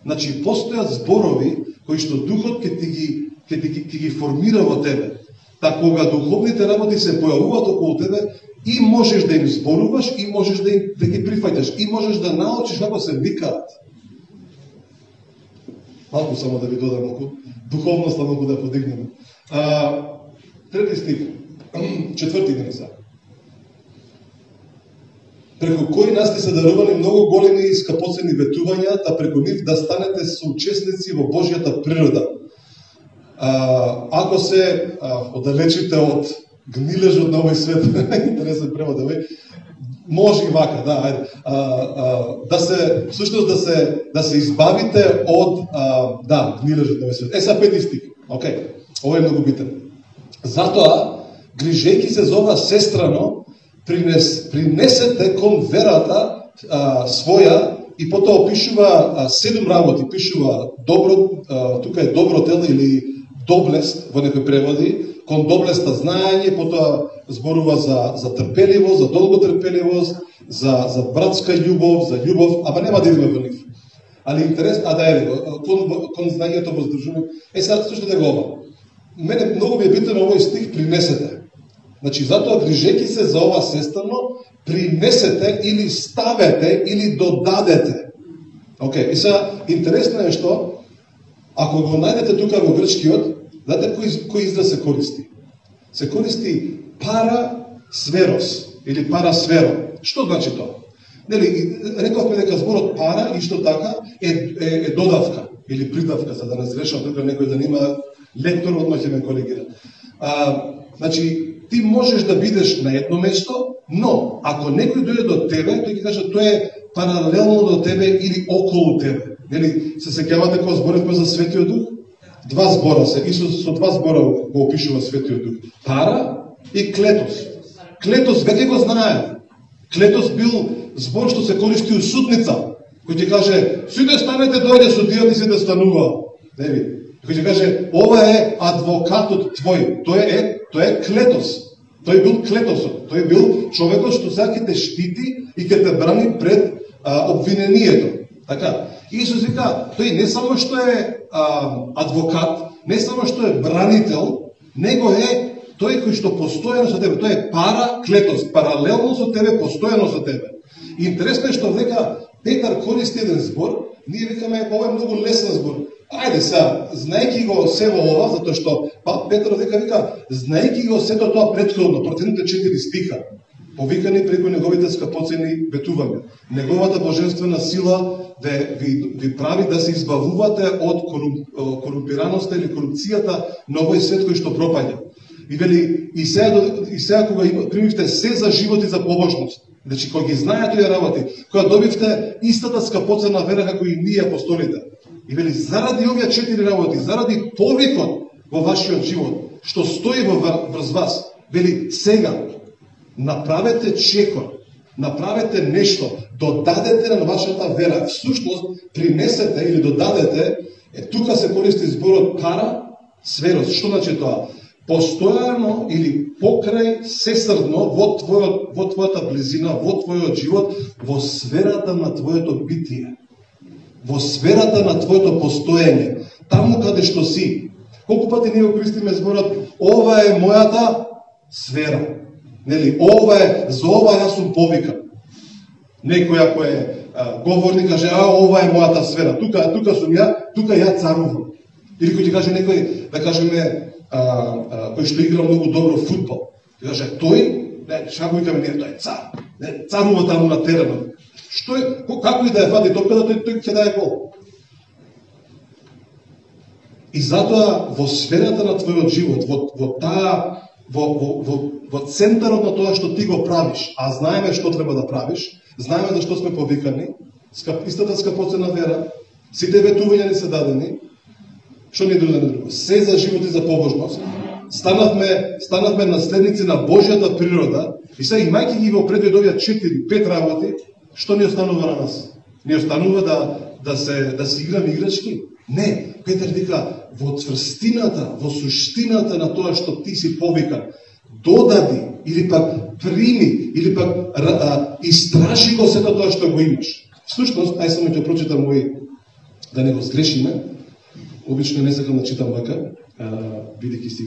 Значи, постојат зборови кои што духот ќе ги формира во тебе. Така кога духовните работи се појавуваат околу тебе, и можеш да им зборуваш, и можеш да ги прифаќаш, и можеш да научиш како се викаат. Малку само да ви додам малку духовност, малку да подигнеме. 3 стих, 4 геница. Преку кои нас ти се дарувани многу големи и скапоцени ветувања, та преку нив да станете соучесници во Божјата природа. Ако се оддалечите од гнилежот на овој свет, интересен превод може и вака, да се избавите од гнилежот на овој свет. Са 5 стих. Океј, ова е многу битен. Затоа, грижејќи се за ова сестрано, принесете кон верата своја, и потоа опишува 7 работи, пишува добро, тука е добро тело или доблест во некои преводи, кон доблеста знаење, потоа зборува за трпеливост, за долготрпеливост, за братска љубов, за љубов, ама нема да идеме во нив. Али интерес, кон знаењето воздржување. Сега слушате го ова. Мене многу ми е битен овој стих, принесете. Значи, затоа грижејќи се за ова сестрано, принесете или ставете или додадете. Океј, и сега интересно е што, ако го најдете тука во грчкиот, знаете кој израз се користи? Се користи парасверос или парасверо. Што значи тоа? Нели, рековме дека зборот пара исто така е додавка или придавка, за да не зрешам тука некој да нема лектор, одма ќе ме коригира. Значи, ти можеш да бидеш на едно место, но ако некој дојде до тебе, тој ќе каже тој е паралелно до тебе или околу тебе. Нели, се сеќавате кога зборивме за Светиот Дух? 2 збора се, Исус со 2 збора го опишува Светиот Дух. Пара и клетос. Клетос веќе го знае. Клетос бил збор што се користи у судница, кој ќе каже, сите станете, дојде судијата и сите станува. Нели? Кој ќе каже, ова е адвокатот твој. Тој е клетос. Тој бил клетосот. Тој бил човекот што сега ќе те штити и ќе те брани пред обвинението. Така. Исус вика, тој не само што е адвокат, не само што е бранител, него е тој кој што постојано со тебе, тој е параклетос, паралелно со тебе, постојано со тебе. И интересно е што дека Петар користи еден збор, ние викаме ова е многу лесен збор. Ајде сега, знаејќи го сево ова, затоа што Петар вика, знаејќи го сето тоа претходно, противните 4 стиха, повикани преку неговите скапоцени ветувања. Неговата божествена сила ви прави да се избавувате од корумпираноста или корупцијата на овој свет кој што пропаѓа. И вели, и сега кога примивте се за живот и за побожност, значи кога ги знаете тие работи, кога добивте истата скапоцена вера како и ние апостолите, и вели, заради овие 4 работи, заради повикот во вашиот живот, што стои врз вас, вели, сега, направете чекор, направете нешто, додадете на вашата вера, всушност принесете или додадете, тука се користи зборот пара, сверост. Што значи тоа? Постојано или покрај сесрдно во твојата близина, во твојот живот, во сферата на твоето битие, во сферата на твоето постоење, таму каде што си. Колку пати ние користиме зборот, ова е мојата сфера. Нели, за ова јас сум повикан. Некој ако е говорник каже, ова е мојата сфера, тука сум ја, тука ја царувам. Или кој ти каже некој, да кажеме, кој што игра многу добро фудбал. Ти каже, тој, шако викаме ние, тој е цар. Царува таму на теренот. Што е, како и да е фати топката, тој ќе даде гол. И затоа во сферата на твојот живот, во центарот на тоа што ти го правиш, а знаеме што треба да правиш, знаеме за што сме повикани, истата скапоцена вера, сите ветувања ни се дадени, што ни друго? Се за живот и за побожност. Станавме наследници на Божјата природа и сега имајќи ги во предвид овие 4-5 работи, што ни останува на нас? Ни останува да се играме играчки? Не, Петар вика, во цврстината, во суштината на тоа што ти си повикан, додади, или пак прими, или пак истражи го сето тоа што го имаш. Всушност, ај само ќе прочитам да не го сгрешиме. Обично не сакам да читам вака, бидејќи си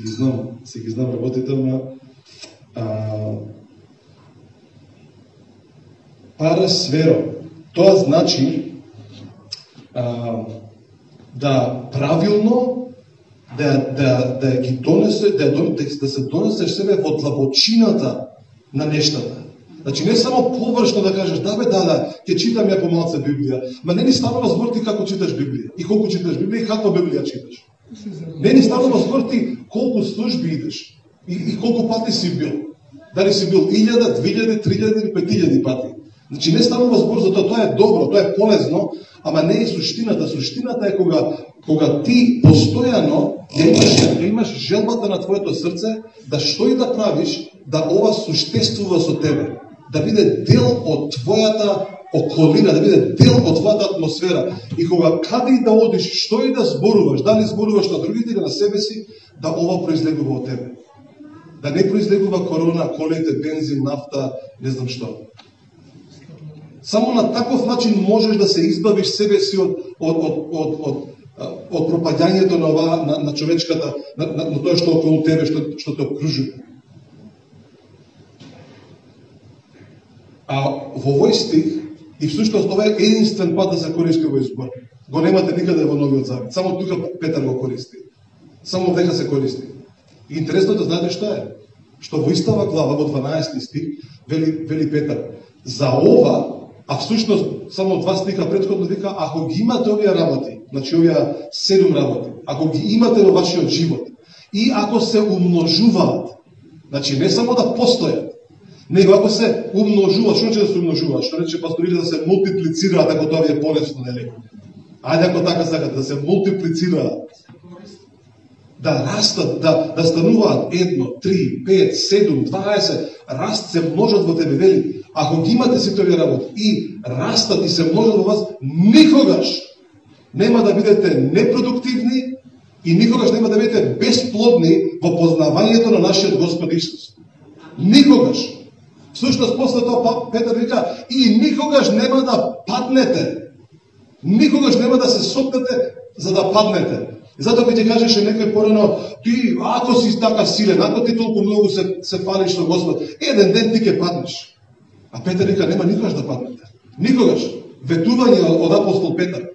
ги знам работите, ама парасверо, тоа значи да правилно да ги донесе, да се донесеш себе во длабочината на нештата. Значи не само површно да кажеш, ќе читам ја помалце Библија, ма не ни станува збор ти како читаш Библија, и колку читаш Библија, и каква Библија читаш. Не ни станува збор ти колку служби идеш, и колку пати си бил. Дали си бил 1000, 2000, 3000 или 5000 пати. Значи не станува збор за тоа е добро, тоа е полезно, ама не е суштината. Суштината е кога ти постојано имаш желбата на твоето срце да што и да правиш, да ова суштествува со тебе, да биде дел од твојата околина, да биде дел од твојата атмосфера. И кога каде и да одиш, што и да зборуваш, дали зборуваш на другите или на себе си, да ова произлегува од тебе. Да не произлегува корона, колите, бензин, нафта, не знам што. Само на таков начин можеш да се избавиш себе си од пропаѓањето на човечката, на тоа што околу тебе, што те окружува. А во овој стих, и всушност ова е единствен пат да се користи овој збор. Го немате никаде во Новиот Завет. Само тука Петар го користи. Само века се користи. И интересното знаете што е? Што во истава глава, во 12 стих, вели Петар, за ова, а всушност само 2 стиха претходно вика, ако ги имате овие работи, значи овие 7 работи, ако ги имате во вашиот живот, и ако се умножуваат, значи не само да постојат, него ако се умножуваат, што значи да се умножуваат? Што рече пасторите да се мултиплицираат, ако тоа ви е полесно, нели? Ајде ако така сакате, да се мултиплицираат. Да растат, да стануваат 1, 3, 5, 7, 20, раст се множат во тебе, вели. Ако ги имате сите овие работи и растат и се множат во вас, никогаш нема да бидете непродуктивни и никогаш нема да бидете безплодни во познавањето на нашиот Господ Исус. Никогаш. Всушност после тоа Петар вика, и никогаш нема да паднете. Никогаш нема да се сопнете за да паднете. И затоа ќе ти кажеше некој порано, ти ако си така силен, ако ти толку многу се фалиш со Господ, еден ден ти ќе паднеш. А Петар вика, нема никогаш да паднете. Никогаш. Ветување од апостол Петар.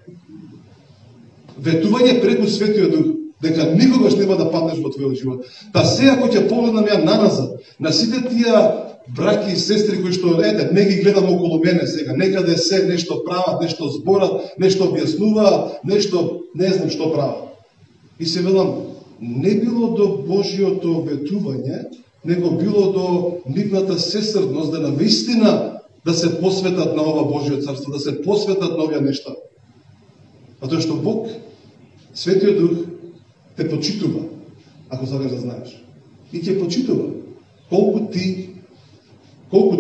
Ветување преку Светиот Дух, дека никогаш нема да паднеш во твојот живот. Та сега кој ќе погледнам ја наназад, на сите тие браќи и сестри кои што не ги гледам околу мене сега, некаде се нешто прават, нешто зборат, нешто објаснуваат, нешто не знам што прават. И се велам, не било до Божиото ветување, него било до нивната сестрдност да навистина да се посветат на ова Божие царство, да се посветат на овие нешта. Затоа што Бог, Светиот Дух, те почитува, ако сакаш да знаеш. И ќе почитува колку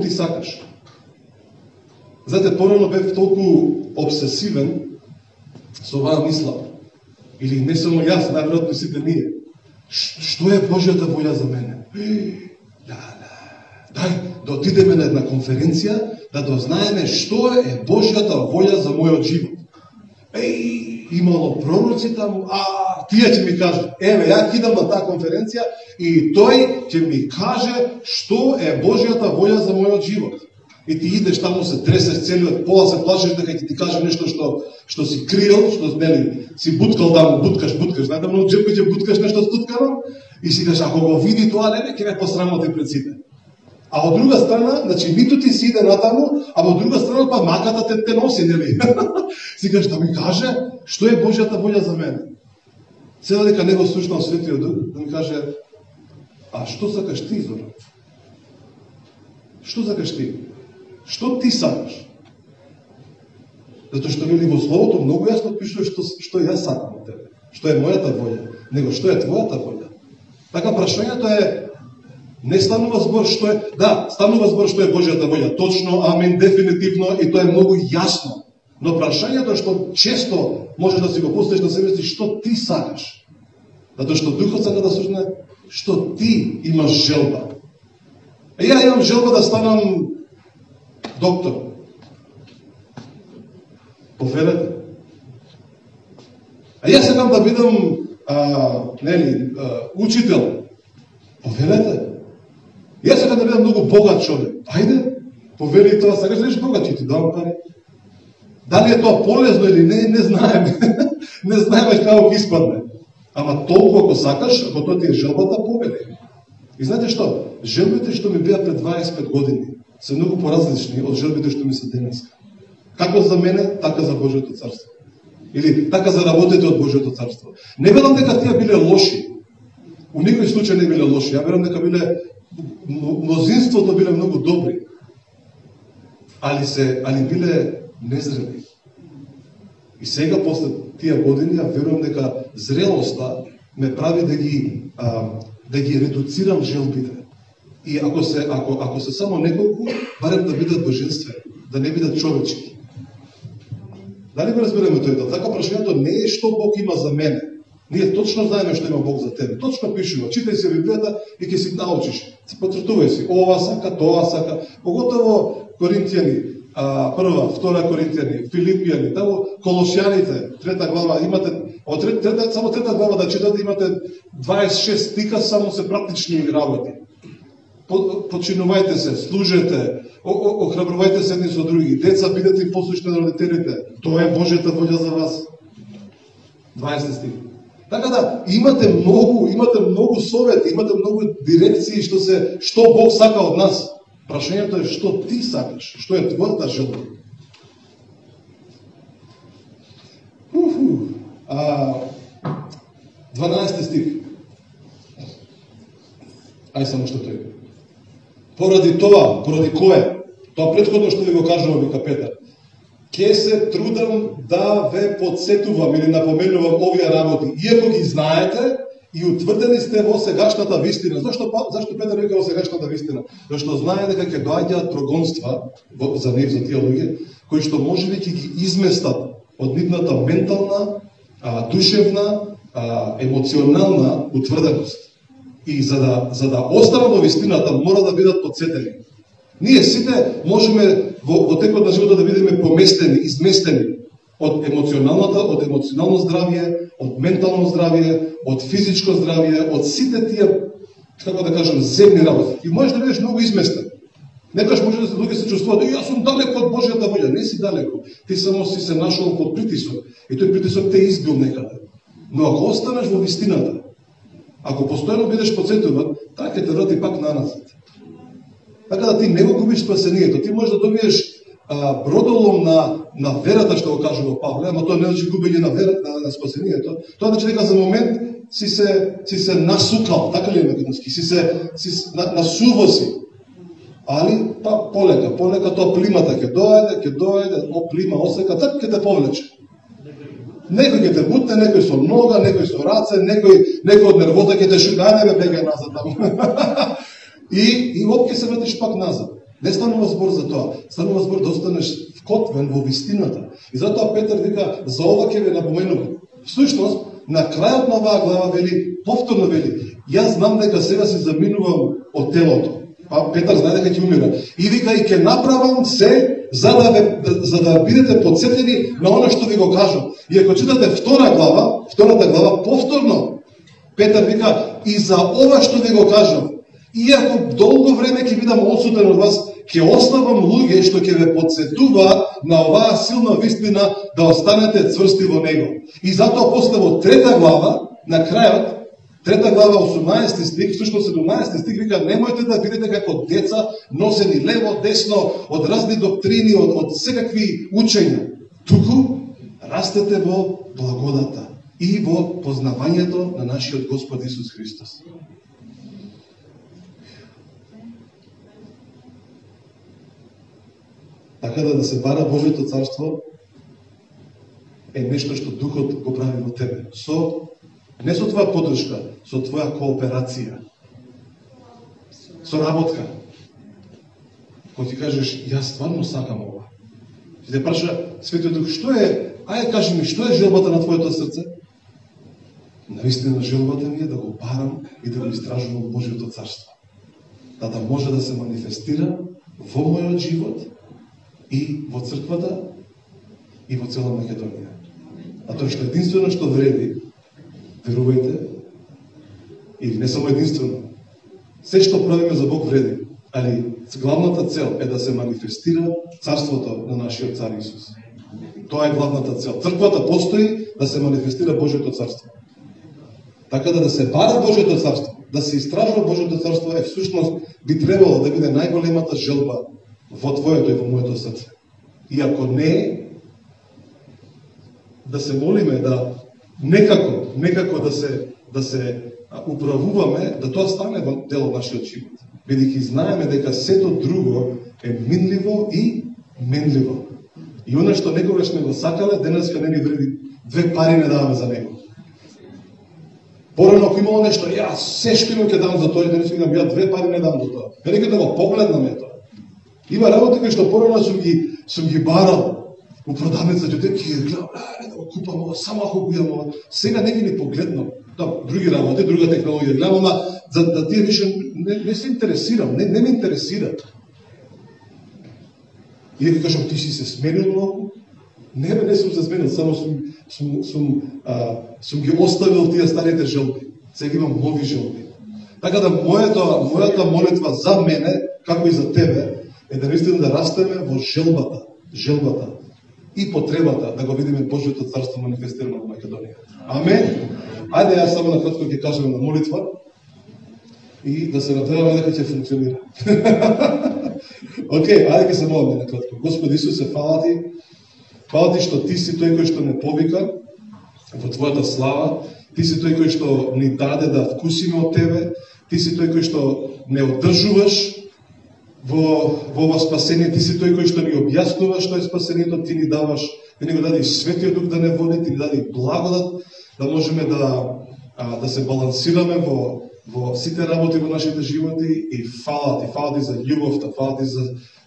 ти сакаш. Знаете, порано бев толку обсесивен со оваа мисла. Или не само јас, најверојатно сите ние. Што е Божјата волја за мене? Дај, да отидеме на една конференција, да дознаеме што е Божјата волја за мојот живот. Имало пророци таму, тие ќе ми кажат, еве, ја идам на таа конференција и тој ќе ми каже што е Божјата волја за мојот живот. И ти идеш таму, се тресеш целиот, пола се плашиш дека ќе ти каже нешто што си криел, што нели си буткал таму, буткаш, знаете, многу джепко ќе буткаш нешто стуткано и си кажеш, ако го види тоа, не ќе ме посрамоти пред сите. А од друга страна, значи ниту ти си иде натаму, а од друга страна па маката те носи, нели? Си кажеш да ми каже што е Божјата волја за мене. Сега дека не го слушнал Светиот Дух, да ми каже, а што сакаш ти, Зоран? Што сакаш ти? Што ти сакаш? Затоа што вели во Словото многу јасно пишува што јас сакам од тебе. Што е мојата волја, него што е твојата волја. Така прашањето е не станува збор што е, да, станува збор што е Божјата волја, точно, амин, дефинитивно и тоа е многу јасно. Но прашањето е што често можеш да си го поставиш на себе си што ти сакаш. Затоа што Духот сака да слушне што ти имаш желба. Ја имам желба да станам доктор. Повелете. Јас сакам да бидам учител. Повелете. Јас сакам да бидам многу богат човек. Ајде, повели тоа, сакаш да бидеш богат, ќе ти дам пари. Дали е тоа полезно или не знаеме. Не знаеме како ќе испадне. Ама толку ако сакаш, ако тоа ти е желбата, повели. И знаете што? Желбите што ми беа пред 25 години се многу поразлични од желбите што ми се денеска. Како за мене, така за Божјото царство. Или така за работите од Божјото царство. Не велам дека тие биле лоши. У никој случај не биле лоши. Ја верам дека биле мнозинството биле многу добри. Али биле незрели. И сега после тие години ја верувам дека зрелоста ме прави да ги редуцирам желбите. И ако се само неколку, барем да бидат божествени, да не бидат човечки. Дали го разбереме тој? Така прашањето не е што Бог има за мене. Ние точно знаеме што има Бог за тебе. Точно пишува. Читај се Библијата и ќе си научиш. Потврдувај си. Ова сака, тоа сака. Поготово Коринтијани, 1, 2 Коринтијани, Филипијани, таму Колосјаните, 3 глава, имате само 3 глава да читате, имате 26 стика, само се практични работи. Починувајте се, служете, охрабрувајте се едни со други, деца бидете послушни на родителите. Тоа е Божјата волја за вас. 20 стих. Така да, имате многу совети, имате многу дирекции што Бог сака од нас. Прашањето е што ти сакаш, што е твојата желба. 12 стих. Ај само што тој. Поради тоа, поради кое? Тоа претходно што ви го кажува вика Петар. Ке се трудам да ве подсетувам или напоменувам овие работи, иако ги знаете и утврдени сте во сегашната вистина. Зашто Петар вика во сегашната вистина? Зашто знае дека ќе доаѓаат прогонства за нив, за тие луѓе, кои што можеби ќе ги изместат од нивната ментална, душевна, емоционална утврденост. И за да останат во вистината, мора да бидат подсетени. Ние сите можеме во текот на живота да бидеме поместени, изместени. Од емоционално здравје, од ментално здравје, од физичко здравје, од сите тие, како да кажам, земни работи. И можеш да бидеш многу изместен. Некојаш може да луѓе се чувствуваат, јас сум далеко од Божјата волја. Не си далеко. Ти само си се нашол под притисок. И тој притисок те избил некаде. Но ако останеш во вистината, ако постојано бидеш подсетуван, таа ќе те врати пак наназад. Така да ти не го губиш спасението. Ти можеш да добиеш бродолом на верата, што го кажува Павле, ама тоа не значи губење на верата, на спасението. Тоа значи дека за момент си се насукал, така ли е македонски, си насуво си. Али, па полека тоа плимата ќе дојде, плима осека, така ќе те повлече. Некој ќе те бутне, некој со нога, некој со раце, некој од нервота ќе те шугане, бегај назад таму. И опке се вратиш пак назад. Не станува збор за тоа. Станува збор да останеш вкотвен во вистината. И затоа Петар вика, за ова ќе ве напоменувам. Всушност, на крајот на оваа глава вели, повторно вели, јас знам дека сега се заминувам од телото. Па Петар знае дека ќе умира. И вика, и ќе направам се за да бидете подсетени на оно што ви го кажам. И ако читате втората глава, повторно, Петар вика, и за ова што ви го кажам, иако долго време ќе бидам одсутен од вас, ќе оставам луѓе што ќе ве подсетува на оваа силна вистина да останете цврсти во него. И затоа после во трета глава, на крајот, трета глава 18 стих, всушност 17 стих вика, немојте да бидете како деца носени лево, десно, од разни доктрини, од секакви учења. Туку растете во благодата и во познавањето на нашиот Господ Исус Христос. Така да се бара Божјото царство е нешто што Духот го прави во тебе. Не со твоја подршка, со твоја кооперација. Со работка. Кога ти кажеш, јас стварно сакам ова. И те праша Светиот Дух, што е, ајде кажи ми, што е желбата на твоето срце? Наистина желбата ми е да го барам и да го истражувам Божјото царство. Да може да се манифестира во мојот живот и во црквата и во цела Македонија. А тоа што единствено што вреди, верувајте, или не само единствено, се што правиме за Бог вреди, али главната цел е да се манифестира царството на нашиот цар Исус. Тоа е главната цел. Црквата постои да се манифестира Божјото царство. Така да се бара Божјото царство, да се истражува Божјото царство е всушност би требало да биде најголемата желба во твоето и во моето срце. И ако не, да се молиме да некако да се управуваме, да тоа стане дел од нашиот живот. Бидејќи знаеме дека сето друго е минливо и менливо. И оно што некогаш не го сакале, денеска не ни вреди, 2 пари не даваме за него. Порано ако имало нешто, јас се што имам ќе дам за тоа, денеска ја 2 пари не дам за тоа. Велика да го погледнаме тоа. Има работи кои што порано сум ги барал у продавница, ќе ги гледам, да го купам ова, само ако го имам ова. Сега не ги ни погледнам. Да, други работи, друга технологија гледам, ама за да тие више не се интересирам, не ме интересира. И ќе кажам, ти си се сменил многу? Не сум се сменил, само сум ги оставил тие старите желби. Сега имам нови желби. Така да мојата молитва за мене, како и за тебе, е да наистина да растеме во желбата и потребата да го видиме Божјото царство манифестирано во Македонија. Амен. Ајде јас само накратко ќе кажам на молитва и да се надеваме дека ќе функционира. Океј, ајде ќе се молиме накратко. Господи Исусе, фала ти што ти си тој кој што не повика во твојата слава, ти си тој кој што ни даде да вкусиме од тебе, ти си тој кој што не одржуваш во ова спасение, ти си тој кој што ни објаснува што е спасението, ти ни даваш, ти ни го даде Светиот Дух да не води, ти ни даде благодат, да можеме да се балансираме во сите работи во нашите животи и фала ти за љубовта, фала ти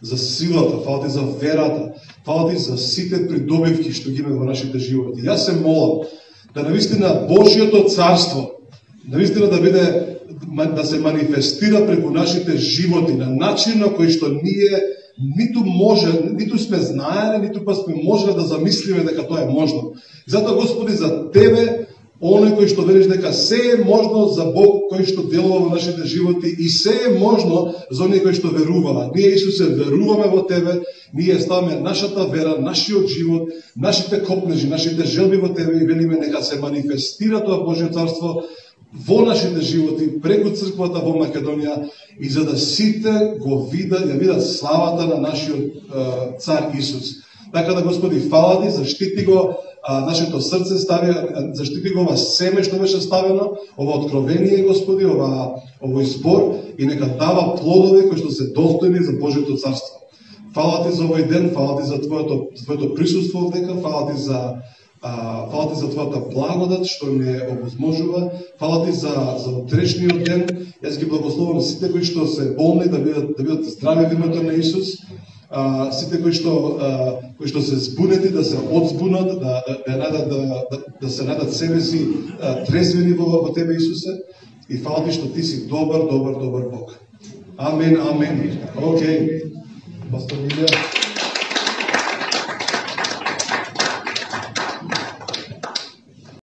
за силата, фала ти за верата, фала ти за сите придобивки што ги имаме во нашите животи. Јас се молам да навистина Божјото царство, навистина да биде да се манифестира преку нашите животи на начин на кој што ние ниту сме знаеле, ниту па сме можеле да замислиме дека тоа е можно. И затоа, Господи, за Тебе, оној кој што велиш дека се е можно за Бог кој што делува во нашите животи и се е можно за оние кои што веруваат. Ние, Исусе, веруваме во Тебе, ние ставаме нашата вера, нашиот живот, нашите копнежи, нашите желби во Тебе и велиме нека се манифестира тоа Божјо царство во нашите животи, преку црквата во Македонија и за да сите го видат славата на нашиот цар Исус. Така да, Господи, фала Ти, заштити го нашето срце, заштити го ова семе што беше ставено, ова откровение, Господи, овој збор и нека дава плодови кои што се достојни за Божјото царство. Фала Ти за овој ден, фала Ти за Твоето присуство овдека, фала Ти за Твојата благодат што не овозможува. Фала Ти за утрешниот ден. Јас ги благословам сите кои што се болни да бидат здрави во името на Исус. Сите кои што се збунети да се одзбунат, да се најдат себе си трезвени во Тебе, Исусе. И фала Ти што Ти си добар Бог. Амен, амен. Океј. Пастор Илија.